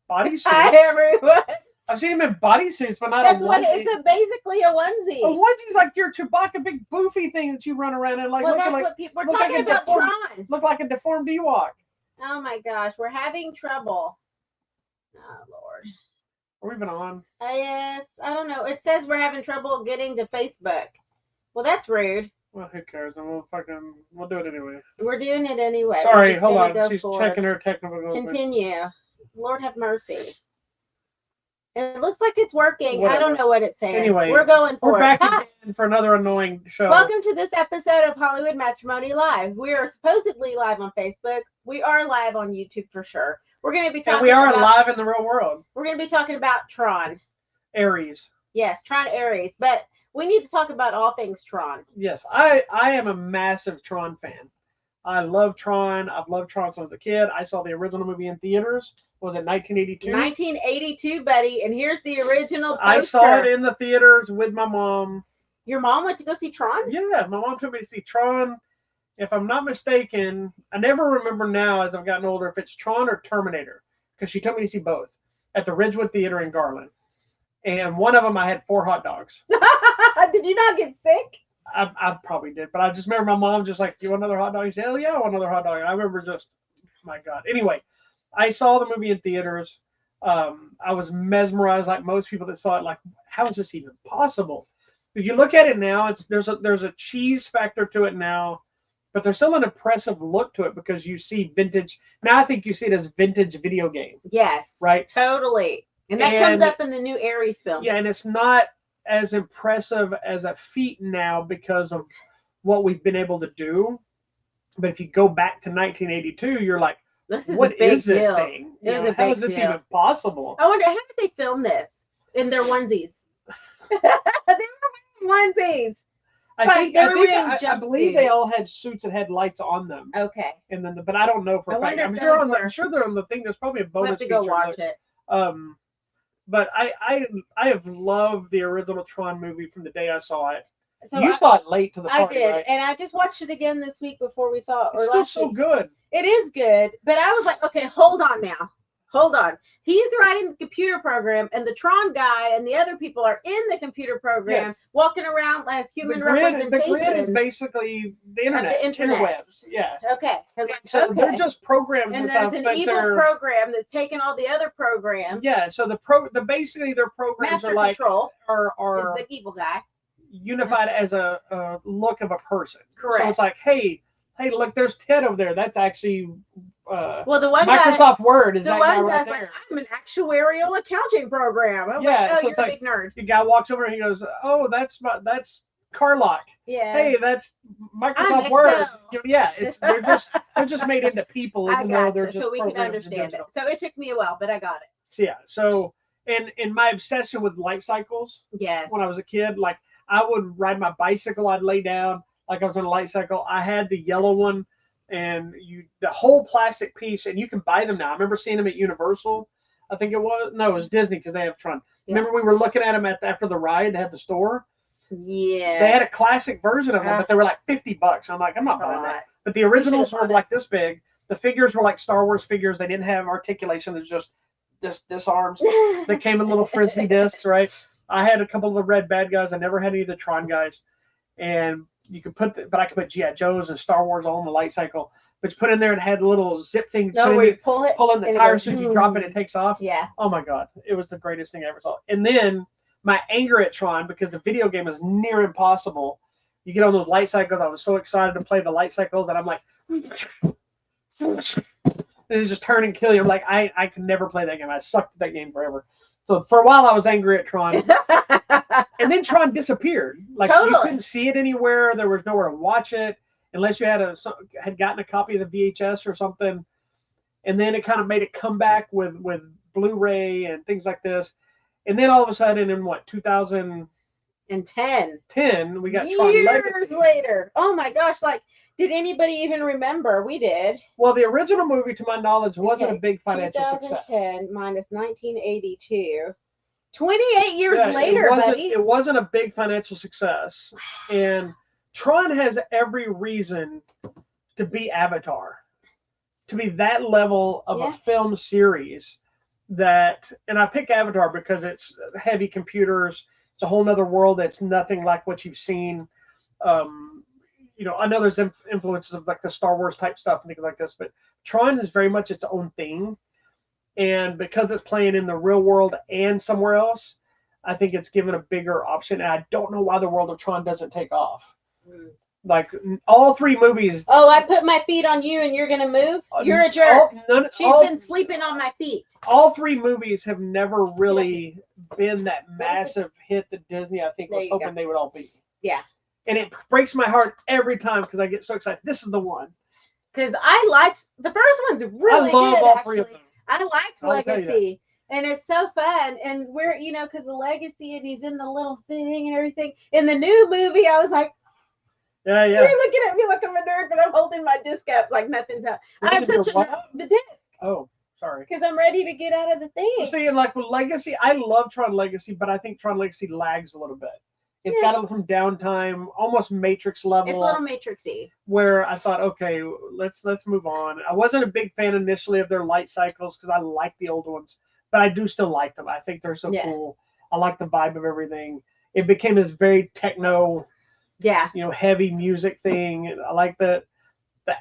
bodysuits. Hi, everyone. I've seen him in bodysuits, but not That's a what onesie. it's basically a onesie. A onesie's like your Chewbacca big boofy thing that you run around in. Like, Well, look that's like, what people. We're look like talking a about deformed, Tron. look like a deformed Ewok. Oh my gosh, we're having trouble. Oh Lord. Are we even on? Yes, I don't know. It says we're having trouble getting to Facebook. Well, that's rude. Well, who cares? And we'll do it anyway. We're doing it anyway. Sorry, We're just hold gonna on. go She's forward. checking her technical. Continue. Lord have mercy. It looks like it's working. Whatever. I don't know what it's saying. Anyway, we're going for We're it. back Hi. again for another annoying show. Welcome to this episode of Hollywood Matrimony Live. We are supposedly live on Facebook. We are live on YouTube for sure. We're going to be talking. And we are about, live in the real world. We're going to be talking about Tron. Ares. Yes, Tron Ares. But we need to talk about all things Tron. Yes, I am a massive Tron fan. I love Tron. I've loved Tron since I was a kid. I saw the original movie in theaters. Was it 1982? 1982, buddy. And here's the original poster. I saw it in the theaters with my mom. Your mom went to go see Tron? Yeah, my mom took me to see Tron. If I'm not mistaken, I never remember now as I've gotten older if it's Tron or Terminator, because she took me to see both at the Ridgewood Theater in Garland. And one of them I had 4 hot dogs. Did you not get sick? I probably did, but I just remember my mom just like, "You want another hot dog?" He said, "Hell yeah, I want another hot dog." And I remember just, my God. Anyway, I saw the movie in theaters. I was mesmerized, like most people that saw it. Like, how is this even possible? If you look at it now, there's a cheese factor to it now, but there's still an impressive look to it because you see vintage. Now I think you see it as vintage video game. Yes. Right. Totally. And that comes up in the new Ares film. Yeah, and it's not as impressive as a feat now because of what we've been able to do. But if you go back to 1982, you're like, what is this thing? How is this even possible? I wonder, how did they film this in their onesies? They were wearing onesies. I believe they all had suits that had lights on them. Okay. And then, but I don't know for a fact. I'm sure they're on the thing. There's probably a bonus feature. We'll have to go watch it. But I have loved the original Tron movie from the day I saw it. So you saw it late to the party, I did, right? and I just watched it again this week before we saw it. It's still so good. It is good, but I was like, okay, hold on now. Hold on. He's writing the computer program, and the Tron guy and the other people are in the computer program, walking around as human representation. The grid is basically the internet. The interwebs. Yeah. Okay. So they're just programs. And there's an evil program that's taken all the other programs. Yeah. So basically their programs Master are like Control are is the evil guy. Unified as a look of a person. Correct. So it's like, hey, look, there's Ted over there. That's actually well, the one Microsoft Word is the that one guy right guy's there. Like, I'm an actuarial accounting program. I'm yeah, like, oh, so you're a big nerd. The guy walks over and he goes, "Oh, that's Carlock. Yeah. Hey, that's Microsoft Word." Yeah, they're just made into people, even though they're just so we can understand it. So it took me a while, but I got it. So yeah. So in my obsession with light cycles, yes, when I was a kid, like I would ride my bicycle, I'd lay down like I was on a light cycle. I had the yellow one, and the whole plastic piece, and you can buy them now. I remember seeing them at Universal. I think it was Disney because they have Tron. Yeah. Remember we were looking at them after the ride. They had the store. Yeah. They had a classic version of them, but they were like $50. I'm like, I'm not buying that. But the originals were like this big. The figures were like Star Wars figures. They didn't have articulation. It's just this arms. They came in little frisbee discs, right? I had a couple of the red bad guys. I never had any of the Tron guys. And you could but I could put G.I. Joes and Star Wars all on the light cycle. But you put in there, it had little zip things. No, where you pull in the tire, so you drop it, it takes off. Yeah. Oh my God, it was the greatest thing I ever saw. And then my anger at Tron, because the video game is near impossible. You get on those light cycles. I was so excited to play the light cycles, and I'm like, and it's just turn and kill you. I'm like, I could never play that game. I sucked at that game forever. So for a while, I was angry at Tron. And then Tron disappeared. Like you couldn't see it anywhere. There was nowhere to watch it unless you had gotten a copy of the VHS or something. And then it kind of made a comeback with Blu-ray and things like this. And then all of a sudden, in 2010, we got Tron Legacy. Years later. Oh my gosh! Like, did anybody even remember? We did. Well, the original movie, to my knowledge, wasn't a big financial success. 2010 minus 1982. 28 years later, buddy. It wasn't a big financial success. And Tron has every reason to be Avatar, to be that level of a film series. that, and I pick Avatar because it's heavy computers. It's a whole nother world that's nothing like what you've seen. Um, I know there's influences of like the Star Wars type stuff and things like this, but Tron is very much its own thing. And because it's playing in the real world and somewhere else, I think it's given a bigger option. And I don't know why the world of Tron doesn't take off. Mm. Like all three movies. Oh, I put my feet on you and you're going to move? You're a jerk. She's been sleeping on my feet. All three movies have never really been that massive hit that Disney, I think, was hoping they would all be. Yeah. And it breaks my heart every time because I get so excited. This is the one. Because I liked, the first one's really good, all three of them. I liked Legacy. And it's so fun. And we're, because the Legacy and he's in the little thing and everything. In the new movie, I was like, yeah. You're looking at me like I'm a nerd, but I'm holding my disc up like nothing's up. I'm such a nerd. The disc. Oh, sorry. Because I'm ready to get out of the thing. See, and like with Legacy, I love Tron Legacy, but I think Tron Legacy lags a little bit. It's got some downtime, almost Matrix level. It's a little Matrixy. Where I thought, okay, let's move on. I wasn't a big fan initially of their light cycles because I like the old ones, but I do still like them. I think they're so cool. I like the vibe of everything. It became this very techno, heavy music thing. I like the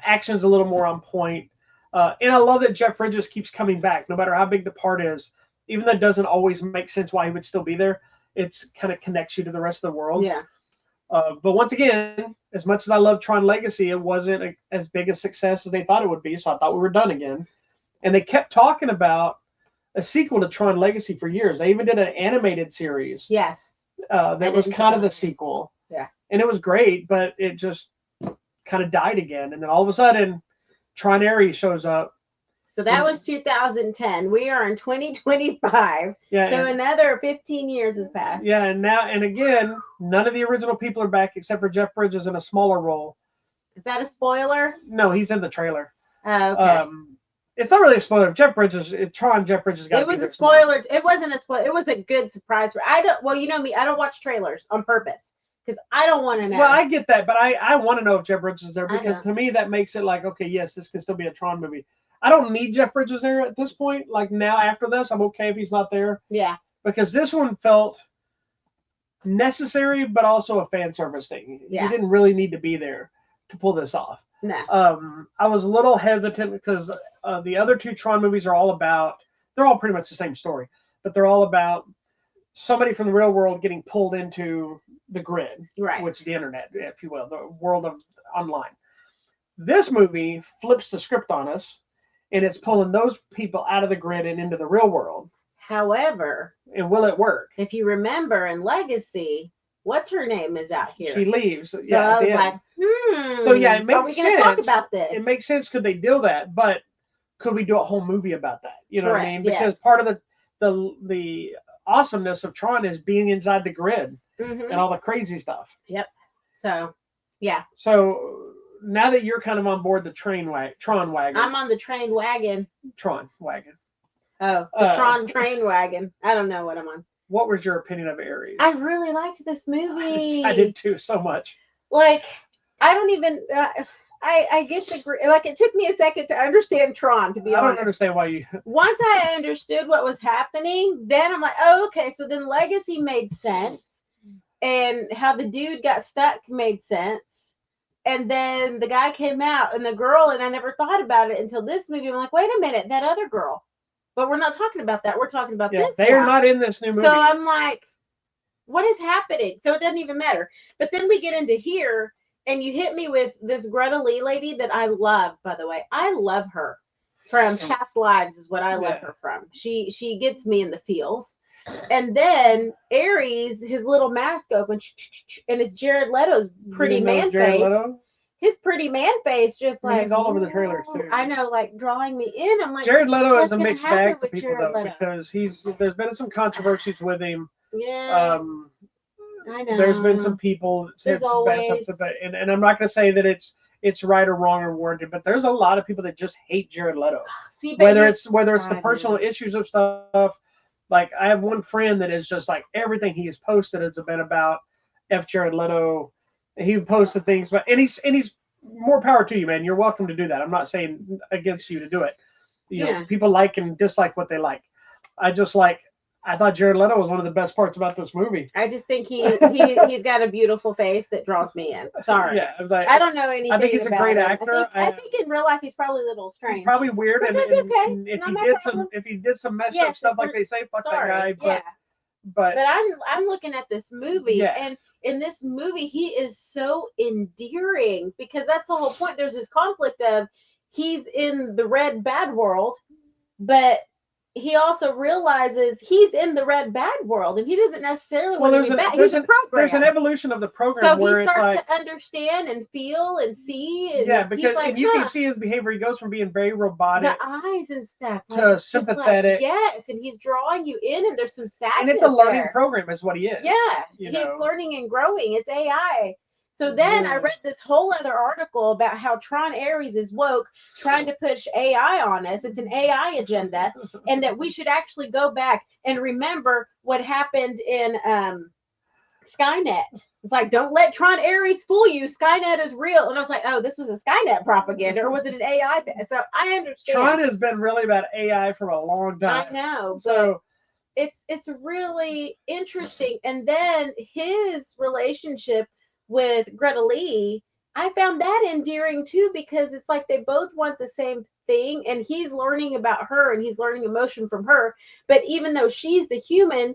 action's a little more on point. And I love that Jeff Bridges keeps coming back, no matter how big the part is. Even though it doesn't always make sense why he would still be there, it kind of connects you to the rest of the world. Yeah. But once again, as much as I love Tron Legacy, it wasn't as big a success as they thought it would be. So I thought we were done again. And they kept talking about a sequel to Tron Legacy for years. They even did an animated series. Yes. That was kind of the sequel. Yeah. And it was great, but it just kind of died again. And then all of a sudden, Tron Ares shows up. So that was 2010. We are in 2025. Yeah. So another 15 years has passed. Yeah, and again, none of the original people are back except for Jeff Bridges in a smaller role. Is that a spoiler? No, he's in the trailer. Oh, okay. It's not really a spoiler. Jeff Bridges got. It was a spoiler. It wasn't a spoiler. It was a good surprise. Well, you know me. I don't watch trailers on purpose because I don't want to know. Well, I get that, but I want to know if Jeff Bridges is there because to me that makes it like, okay, yes, this can still be a Tron movie. I don't need Jeff Bridges there at this point. Like now, after this, I'm okay if he's not there. Yeah. Because this one felt necessary, but also a fan service thing. Yeah. You didn't really need to be there to pull this off. No. I was a little hesitant because the other two Tron movies are all about, they're all pretty much the same story, but they're all about somebody from the real world getting pulled into the grid, right? Which is the internet, if you will, the world of online. This movie flips the script on us, and it's pulling those people out of the grid and into the real world. However, and will it work? If you remember in Legacy, what's her name is out here. She leaves. So I was like, So yeah, it makes sense. Are we gonna talk about this? It makes sense. Could they do that? But could we do a whole movie about that? You know what I mean? Because part of the awesomeness of Tron is being inside the grid and all the crazy stuff. Yep. So yeah. So now that you're kind of on board the Tron wagon. I'm on the train wagon. Tron wagon. Oh, the Tron train wagon. I don't know what I'm on. What was your opinion of Ares? I really liked this movie. I did too, so much. Like, I don't even. I get the like. It took me a second to understand Tron. To be honest, I don't understand why you. Once I understood what was happening, then I'm like, oh, okay. So then Legacy made sense, and how the dude got stuck made sense. And then the guy came out and the girl, and I never thought about it until this movie. I'm like, wait a minute, that other girl. But we're not talking about that. We're talking about this. They are not in this new movie. So I'm like, what is happening? So it doesn't even matter. But then we get into here, and you hit me with this Greta Lee lady that I love, by the way. I love her from Past Lives is what I love her from. She gets me in the feels. And then Ares, his little mask opens, and it's Jared Leto's pretty man face. His pretty man face, just like he's all over the trailers too. I know, like drawing me in. I'm like, Jared Leto is a mixed bag for people though, because there's been some controversies with him. Yeah. I know. There's been some people. There's always, and I'm not going to say that it's right or wrong or warranted, but there's a lot of people that just hate Jared Leto. See, whether it's the personal issues of stuff. Like I have one friend that is just like everything he has posted has been about F Jared Leto. He posted things, but and he's more power to you, man. You're welcome to do that. I'm not saying against you to do it. You know, people like and dislike what they like. I just like. I thought Jared Leto was one of the best parts about this movie. I just think he's got a beautiful face that draws me in. Sorry. Yeah, I was like, I don't know anything. I think he's a about great him. actor. I think in real life he's probably a little strange. He's probably weird, But and, that's okay. and if Not he my did problem. some messed Yes, up stuff if like we're- they say, fuck Sorry. that guy. Yeah. But I'm looking at this movie, Yeah. and in this movie he is so endearing because that's the whole point. There's this conflict of he's in the red bad world, but he also realizes he's in the red bad world, and he doesn't necessarily want to be bad. He's a program. There's an evolution of the program So where he it's starts like, to understand and feel and see. And yeah, because he's like, and you can see his behavior. He goes from being very robotic the eyes and stuff to it's just sympathetic. yes, and he's drawing you in, and there's some sadness. And it's a learning there. program, is what he is. Yeah, you he's know. learning and growing. It's AI. So then I Yeah. read this whole other article about how Tron Ares is woke, trying to push AI on us. It's an AI agenda, and that we should actually go back and remember what happened in Skynet. It's like, don't let Tron Ares fool you. Skynet is real. And I was like, oh, this was a Skynet propaganda, or was it an AI thing? So I understand. Tron has been really about AI for a long time. I know. So it's really interesting. And then his relationship with Greta Lee, I found that endearing too, because it's like they both want the same thing, and he's learning about her and he's learning emotion from her. But even though she's the human,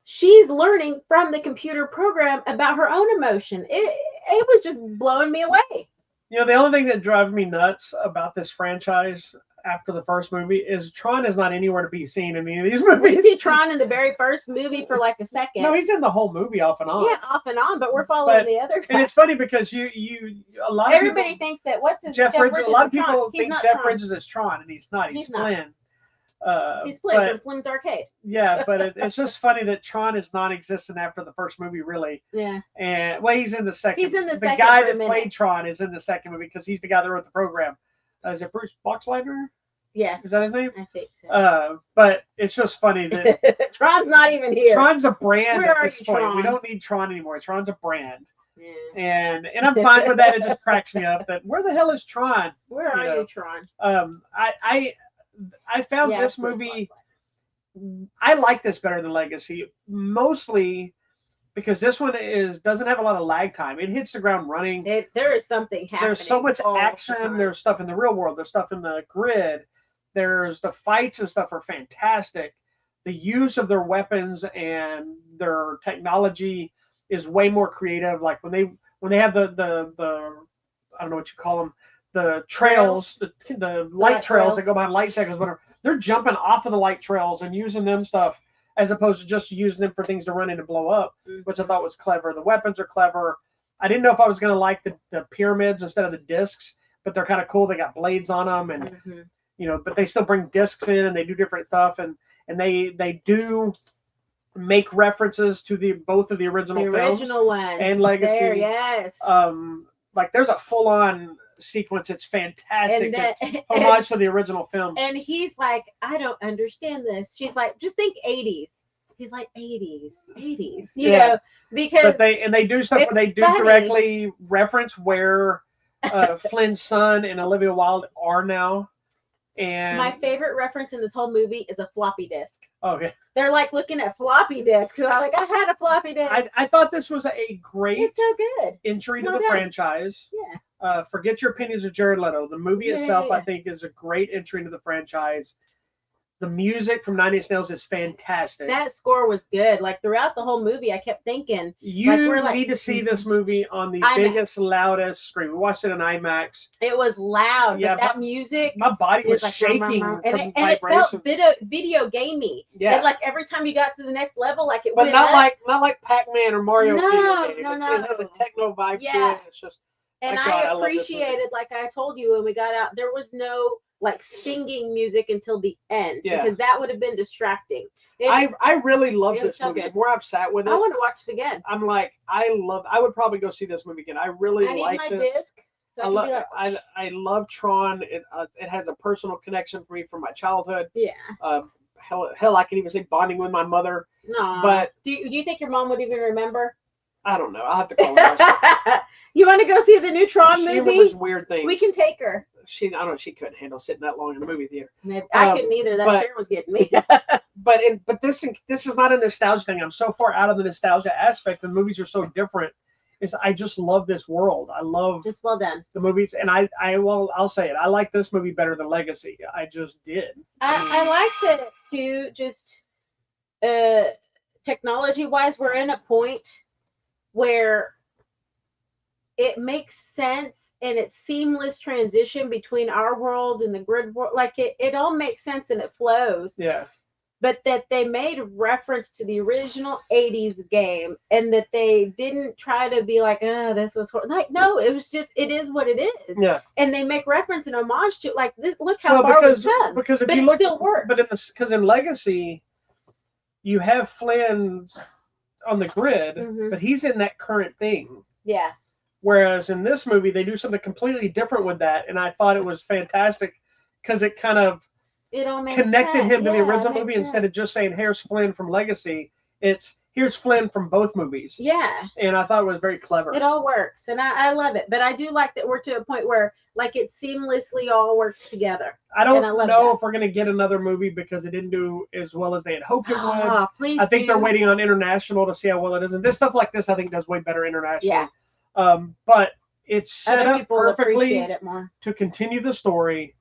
she's learning from the computer program about her own emotion. It was just blowing me away. you know, the only thing that drives me nuts about this franchise after the first movie is Tron is not anywhere to be seen in any of these We movies. see Tron in the very first movie for like a second. No, he's in the whole movie off and on. Yeah, off and on, but we're following But- the other And guy. it's funny because a lot of Everybody people, thinks that what's his Jeff Bridges. A lot of is Tron. people He's think not Jeff Tron. Bridges is Tron, and he's not. He's He's not. Flynn. He's Flynn but- from Flynn's Arcade. Yeah, but it's just funny that Tron is non-existent after the first movie, really. Yeah. And well, he's in the second. He's in the the second guy for a that minute. played Tron is in the second movie because he's the guy that wrote the program. Is it Bruce Boxleitner? Yes. Is that his name? I think so. But it's just funny that Tron's not even here. Tron's a brand Where at are this you, point. Tron? We don't need Tron anymore. Tron's a brand. Yeah. And I'm fine with that. It just cracks me up that where the hell is Tron? Where are you know, you, Tron? I found Yeah, this it's Bruce movie. Boxleitner. I like this better than Legacy, mostly because this one doesn't have a lot of lag time. It hits the ground running. There is something happening. There's so much all the action. time. There's stuff in the real world. There's stuff in the grid. There's the fights and stuff are fantastic. The use of their weapons and their technology is way more creative. Like when they have the I don't know what you call them, the trails, the light trails that go behind light cycles, whatever. They're jumping off of the light trails and using them stuff as opposed to just using them for things to run in and blow up, which I thought was clever. The weapons are clever. I didn't know if I was going to like the pyramids instead of the discs, but they're kind of cool. They got blades on them, and but they still bring discs in and they do different stuff, and they do make references to both of the original films one and Legacy. There, yes. Like there's a full-on sequence. It's fantastic. It's homage to the original film. And he's like, I don't understand this. She's like, just think 80s. He's like, 80s, you know, because but they do stuff where they do funny. directly reference where Flynn's son and Olivia Wilde are now. And my favorite reference in this whole movie is a floppy disk. Okay. They're like looking at floppy disks. And I'm like, I had a floppy disk. I thought this was a great It's so good. entry to Well the done. franchise. Yeah. Forget your opinions of Jared Leto. The movie Yeah, itself, yeah. I think, is a great entry into the franchise. The music from 9 Inch Nails is fantastic. That score was good. Like throughout the whole movie, I kept thinking, You we're like- need to see this movie on the IMAX. biggest, loudest screen. We watched it in IMAX. it was loud, Yeah, but that music My body was is like shaking and from it felt vibrations. video gamey. Yeah. And like every time you got to the next level, like it But went not up. like Pac-Man or Mario. No, video game. no, It has a no. techno vibe to Yeah. it. It's just And my God, I I love this movie. appreciated, like I told you when we got out, there was no like singing music until the end Yeah. because that would have been distracting. I really love it was this so movie. good. The more I've sat with it, I want to watch it again. I'm like, I would probably go see this movie again. I really I need like my this. disc. So I I, love can be like, I love Tron. It has a personal connection for me from my childhood. yeah. Hell, I can even say bonding with my mother. No. But do you think your mom would even remember? I don't know. I'll have to call her. You want to go see the new Tron She movie? remembers weird things. We can take her. I don't know, she couldn't handle sitting that long in a movie theater. Maybe. I couldn't either. That but- chair was getting me. But this is not a nostalgia thing. I'm so far out of the nostalgia aspect. The movies are so different. I just love this world. I love It's well done. the movies, and I'll say it. I like this movie better than Legacy. I just did. I liked it too. Just technology wise, we're in a point where it makes sense and it's seamless transition between our world and the grid world. Like it all makes sense and it flows. Yeah. But that they made reference to the original 80s game and that they didn't try to be like, oh, this was like, no, it was just, it is what it is. Yeah. And they make reference and homage to like this. Look how far we've come. Because if But you it look, still works. but because in Legacy, you have Flynn on the grid, Mhm. but he's in that current thing. Yeah. Whereas in this movie, they do something completely different with that, and I thought it was fantastic because it kind of It all makes connected sense. him to the Yeah, original it movie makes instead of sense. just saying here's Flynn from Legacy. It's here's Flynn from both movies. Yeah. And I thought it was very clever. It all works. And I love it. But I do like that we're to a point where like it seamlessly all works together. I don't and I love know that. if we're gonna get another movie because it didn't do as well as they had hoped it would. Ah, please I think do. they're waiting on international to see how well it is. And this stuff like this I think does way better internationally. Yeah. But it's set Other up people will perfectly appreciate it more. to continue the story.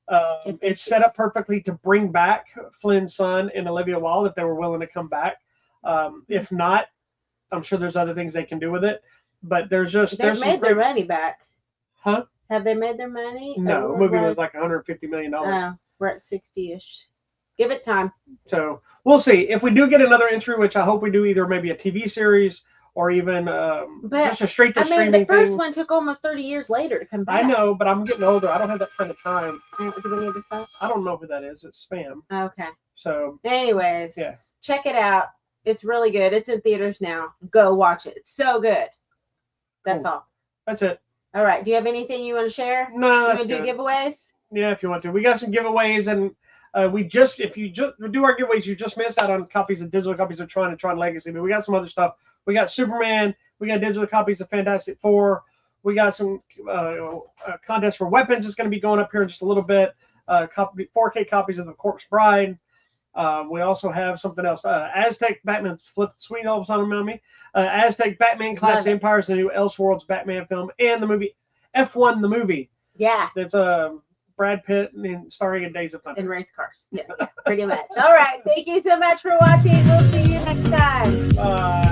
It It's set up features. perfectly to bring back Flynn's son and Olivia Wilde if they were willing to come back. If not, I'm sure there's other things they can do with it. But there's They've some made their great- money back. Huh? Have they made their money? No, Or the movie we're was like $150 million. we're at 60-ish. Give it time. So we'll see. If we do get another entry, which I hope we do, either maybe a TV series or even But, just a straight to I mean, streaming the first thing. one took almost 30 years later to come back. I know, but I'm getting older. I don't have that kind of time. Do we need to stop? I don't know who that is. It's spam. Okay. So Anyways, Yeah. check it out. It's really good. It's in theaters now. Go watch it. It's so good. That's Cool. all. that's it. All right. Do you have anything you want to share? No, You that's want to do good. giveaways? Yeah, if you want to. We got some giveaways, and if you just do our giveaways, you just miss out on digital copies of Tron and Tron Legacy. But we got some other stuff. We got Superman. We got digital copies of Fantastic Four. We got some contest for weapons. It's going to be going up here in just a little bit. 4K copies of The Corpse Bride. We also have something else. Aztec Batman flipped sweet all of a sudden on me. Aztec Batman Clash of Love it. Empires, the new Elseworlds Batman film, and the movie F1 the movie. Yeah. That's Brad Pitt and starring in Days of Thunder. And race cars. Yeah, pretty much. All right. Thank you so much for watching. We'll see you next time.